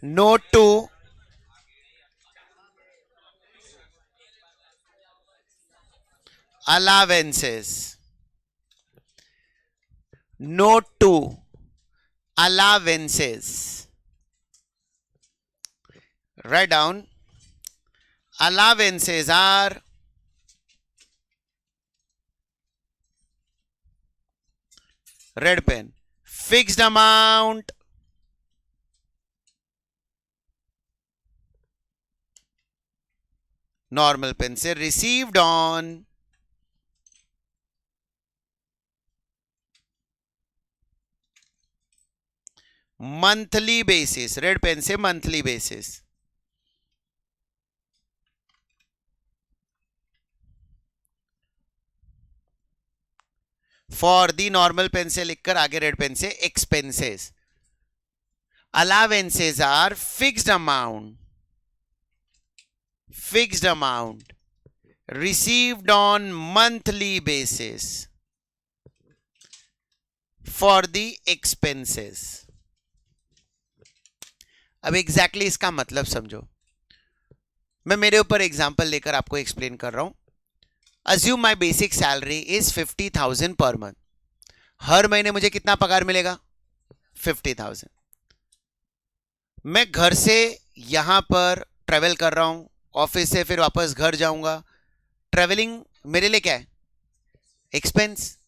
Note to allowances. Note to allowances. Write down. Allowances are red pen. Fixed amount normal pen से received on monthly basis. Red pen से monthly basis. For the normal pen से लिखकर आगे red pen से expenses. Allowances are fixed amount received on monthly basis for the expenses. अब exactly इसका मतलब समझो. मैं मेरे ऊपर एग्जांपल लेकर आपको एक्सप्लेन कर रहा हूं. Assume my basic salary is 50,000 per month. हर महीने मुझे कितना पगार मिलेगा? 50,000. मैं घर से यहां पर ट्रेवल कर रहा हूं, ऑफिस से फिर वापस घर जाऊंगा. ट्रेवलिंग मेरे लिए क्या है? एक्सपेंस.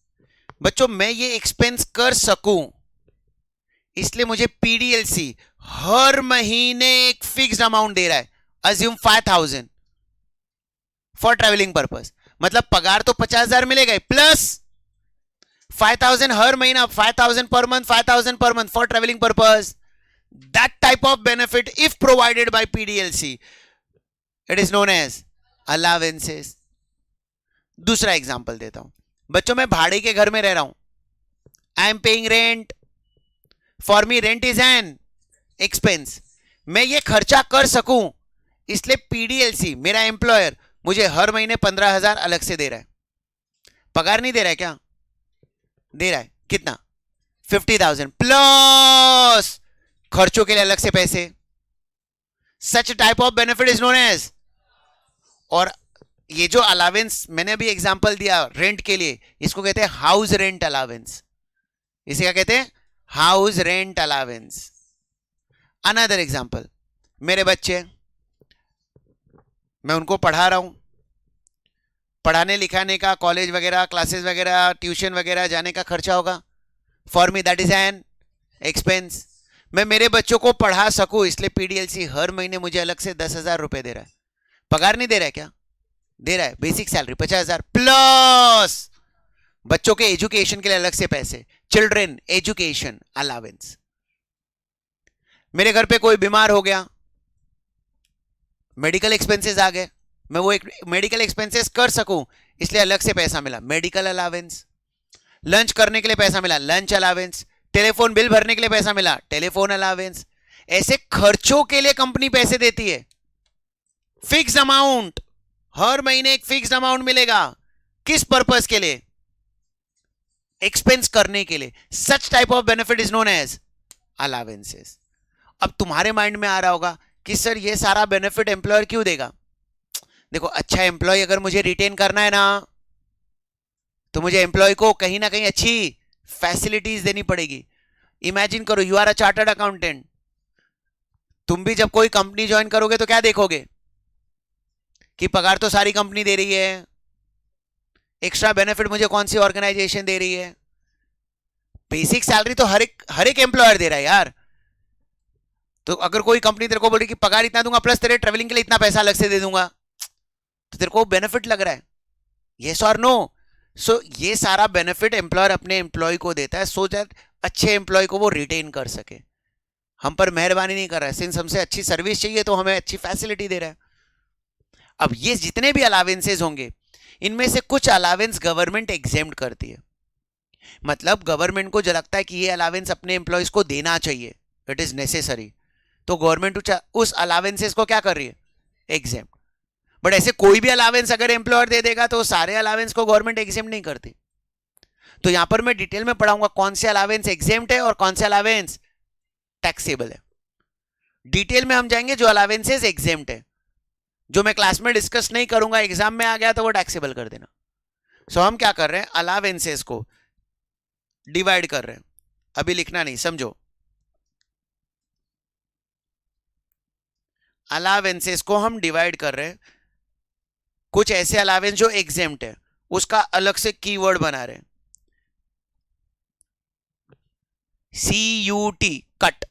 बच्चों मैं ये एक्सपेंस कर सकूं इसलिए मुझे पीडीएलसी हर महीने एक फिक्स्ड अमाउंट दे रहा है. Assume 5,000 for travelling purpose. मतलब पगार तो 50,000 मिलेगा प्लस 5,000 हर महीना, 5,000 per month, 5,000 per month for travelling purpose. That type of benefit if provided by PDLC it is known as allowances. दूसरा एग्जांपल देता हूं. बच्चों मैं भाड़े के घर में रह रहा हूं. I am paying rent. For me rent is an expense. मैं ये खर्चा कर सकूं इसलिए पीडीएलसी मेरा एम्प्लॉयर मुझे हर महीने 15,000 अलग से दे रहा है. पगार नहीं दे रहा है क्या? दे रहा है. कितना? 50,000 प्लस खर्चों के लिए अलग से पैसे. Such type of benefit is known as. और ये जो अलावेंस मैंने अभी एग्जांपल दिया रेंट के लिए, इसको कहते हैं हाउस रेंट अलावेंस. इसे क्या कहते हैं? House rent allowance. Another example. मेरे बच्चे, मैं उनको पढ़ा रहा हूं. पढ़ाने लिखाने का, कॉलेज वगैरह, क्लासेस वगैरह, ट्यूशन वगैरह जाने का खर्चा होगा. For me that is an expense. मैं मेरे बच्चों को पढ़ा सकूं इसलिए पीडीएलसी हर महीने मुझे अलग से 10,000 रुपए दे रहा है. पगार नहीं दे रहा है क्या? दे रहा है. बेसिक सैलरी 50,000 प्लस बच्चों के एजुकेशन के लिए अलग से पैसे. Children education allowance. मेरे घर पे कोई बीमार हो गया, मेडिकल एक्सपेंसेस आ गए, मैं वो एक मेडिकल एक्सपेंसेस कर सकूं इसलिए अलग से पैसा मिला, मेडिकल अलावेंस. लंच करने के लिए पैसा मिला, लंच अलावेंस. टेलीफोन बिल भरने के लिए पैसा मिला, टेलीफोन अलावेंस. ऐसे खर्चों के लिए कंपनी पैसे देती है. फिक्स अमाउंट, हर महीने एक फिक्स अमाउंट मिलेगा. किस पर्पस के लिए? एक्सपेंस करने के लिए. Such type of benefit is known as allowances. अब तुम्हारे माइंड में आ रहा होगा कि सर ये सारा बेनिफिट एम्प्लॉयर क्यों देगा? देखो, अच्छा एम्प्लॉय अगर मुझे रिटेन करना है ना, तो मुझे एम्प्लॉय को कहीं ना कहीं अच्छी फैसिलिटीज देनी पड़ेगी. इमेजिन करो you are a chartered accountant. तुम भी जब कोई कंपनी ज्वाइन करोगे तो क्या देखोगे कि पगार तो सारी कंपनी दे रही है, एक्स्ट्रा बेनिफिट मुझे कौन सी ऑर्गेनाइजेशन दे रही है. बेसिक सैलरी तो हर एक एम्प्लॉयर दे रहा है यार. तो अगर कोई कंपनी तेरे को बोले कि पगार इतना दूंगा प्लस तेरे ट्रेवलिंग के लिए इतना पैसा अलग से दे दूंगा, तो तेरे को बेनिफिट लग रहा है? यस और नो? सो ये सारा बेनिफिट एम्प्लॉयर अपने एम्प्लॉय को देता है सो दैट अच्छे एम्प्लॉय को वो रिटेन कर सके. हम पर मेहरबानी नहीं कर रहा है. सिंस हमसे अच्छी सर्विस चाहिए तो हमें अच्छी फैसिलिटी दे रहा है. अब ये जितने भी अलावेंसेज होंगे इनमें से कुछ अलावेंस गवर्नमेंट एग्जेम्प्ट करती है. मतलब गवर्नमेंट को जो लगता है कि ये अलावेंस अपने एम्प्लॉयज को देना चाहिए, इट इज नेसेसरी, तो गवर्नमेंट उस अलावेंसेस को क्या कर रही है? एग्जेम्प्ट. बट ऐसे कोई भी अलावेंस अगर एम्प्लॉयर दे देगा तो सारे अलावेंस को गवर्नमेंट एग्जेम्प्ट नहीं करती. तो यहां पर मैं डिटेल में पढ़ाऊंगा कौन से अलावेंस एग्जेम्प्ट है और कौन से अलावेंस टैक्सेबल है. डिटेल में हम जाएंगे जो अलावेंसेज एग्जेम्प्ट है, जो मैं क्लास में डिस्कस नहीं करूंगा, एग्जाम में आ गया तो वो टैक्सेबल कर देना। सो हम क्या कर रहे हैं, अलावेंसेज को डिवाइड कर रहे हैं, अभी लिखना नहीं, समझो। अलावेंसेज को हम डिवाइड कर रहे हैं, कुछ ऐसे अलावेंस जो एग्जेम्प्ट है उसका अलग से कीवर्ड बना रहे हैं, CUT कट।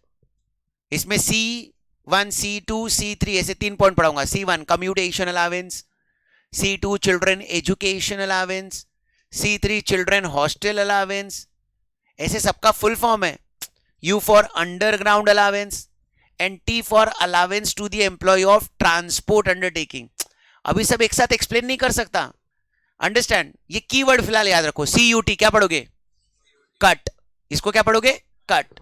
इसमें C1 C2 C3 ऐसे 3 पॉइंट पढ़ाऊंगा। C1 commutation allowance, C2 children education allowance, C3 children hostel allowance, ऐसे सबका फुल फॉर्म है। U for underground allowance and T for allowance to the employ of transport undertaking. अभी सब एक साथ explain नहीं कर सकता, अंडरस्टैंड। ये कीवर्ड फिलहाल याद रखो, CUT क्या पढ़ोगे, कट। इसको क्या पढ़ोगे, कट।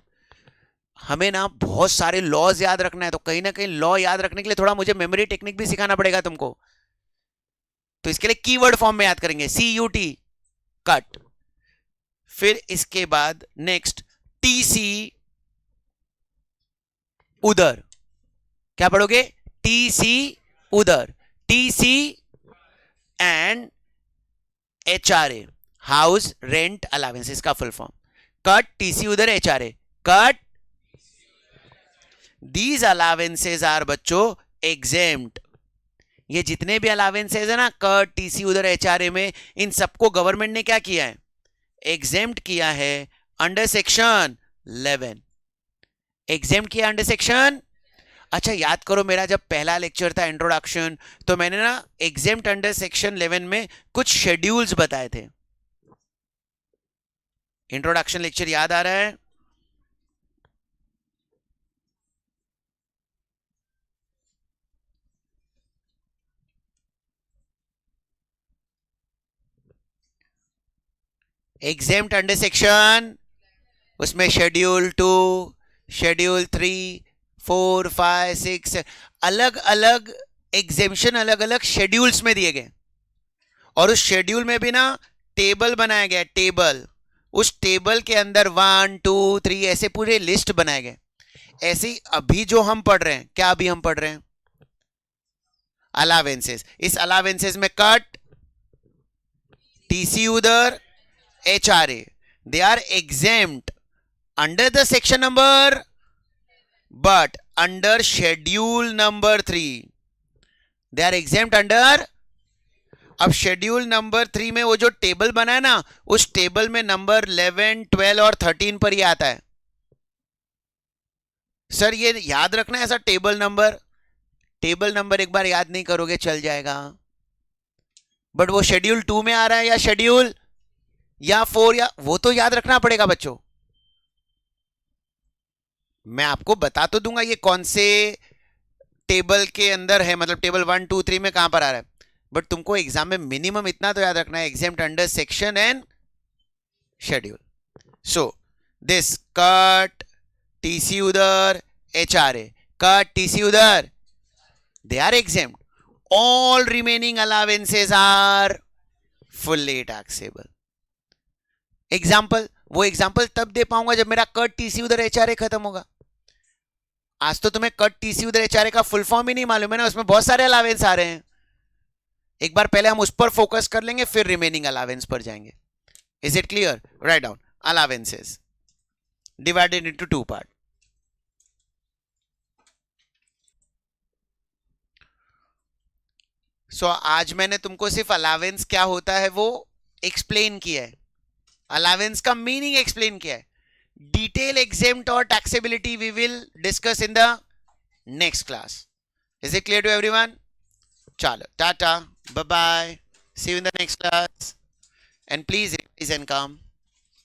हमें ना बहुत सारे लॉज याद रखना है, तो कहीं ना कहीं लॉ याद रखने के लिए थोड़ा मुझे मेमोरी टेक्निक भी सिखाना पड़ेगा तुमको, तो इसके लिए कीवर्ड फॉर्म में याद करेंगे, CUT कट। फिर इसके बाद नेक्स्ट TC उधर, क्या पढ़ोगे, TC उधर, TC and HRA house rent allowance, इसका फुल फॉर्म कट, TC उधर HRA cut. These allowances are बच्चों exempt। ये जितने भी अलावेंसेज है ना, कट, TC उधर HRA में, इन सबको गवर्नमेंट ने क्या किया है, एग्जेम्प्ट किया है अंडर सेक्शन 11। एग्जेम्प्ट किया अंडर सेक्शन। अच्छा याद करो, मेरा जब पहला लेक्चर था इंट्रोडक्शन, तो मैंने ना एग्जेम्प्ट अंडर सेक्शन 11 में कुछ शेड्यूल्स बताए थे। इंट्रोडक्शन लेक्चर याद आ रहा है? एग्जेम्प्ट अंडर सेक्शन, उसमें शेड्यूल 2, शेड्यूल 3, 4, 5, 6 अलग अलग एग्जेम्पशन अलग अलग शेड्यूल्स में दिए गए, और उस शेड्यूल में भी ना टेबल बनाया गया, टेबल। उस टेबल के अंदर 1, 2, 3 ऐसे पूरे लिस्ट बनाए गए। ऐसे ही अभी जो हम पढ़ रहे हैं, क्या अभी हम पढ़ रहे हैं, अलावेंसेस। इस अलावेंसेस में कट, TC उधर, HRA, they are exempt under the section number, but under schedule number 3 they are exempt under। अब शेड्यूल नंबर 3 में वो जो टेबल बना है ना, उस टेबल में नंबर 11, 12 और 13 पर ही आता है। सर ये याद रखना है ऐसा टेबल नंबर एक बार याद नहीं करोगे चल जाएगा, बट वो शेड्यूल 2 में आ रहा है या शेड्यूल या 4, या वो तो याद रखना पड़ेगा बच्चों। मैं आपको बता तो दूंगा ये कौन से टेबल के अंदर है, मतलब टेबल 1, 2, 3 में कहां पर आ रहा है, बट तुमको एग्जाम में मिनिमम इतना तो याद रखना है, exempt under section and schedule. So this cut, TC उधर, HRA कट, TC उधर, they are exempt। all remaining allowances are fully taxable। Example, वो एग्जाम्पल तब दे पाऊंगा जब मेरा कट, TC उधर, HRA खत्म होगा। आज तो तुम्हें कट, TC उधर, HRA का फुल फॉर्म ही नहीं मालूम है ना, उसमें बहुत सारे अलावेंस आ रहे हैं। एक बार पहले हम उस पर फोकस कर लेंगे, फिर रिमेनिंग अलावेंस पर जाएंगे। Is it clear? Right down allowances divided into 2 part. So आज मैंने तुमको सिर्फ अलावेंस क्या होता है वो एक्सप्लेन किया है, अलावेंस का मीनिंग एक्सप्लेन किया है। डिटेल एग्जेम्प्ट और taxability we will discuss in the next class. Is it clear to everyone? चलो tata, bye bye, see you in the next class, and please revise and come.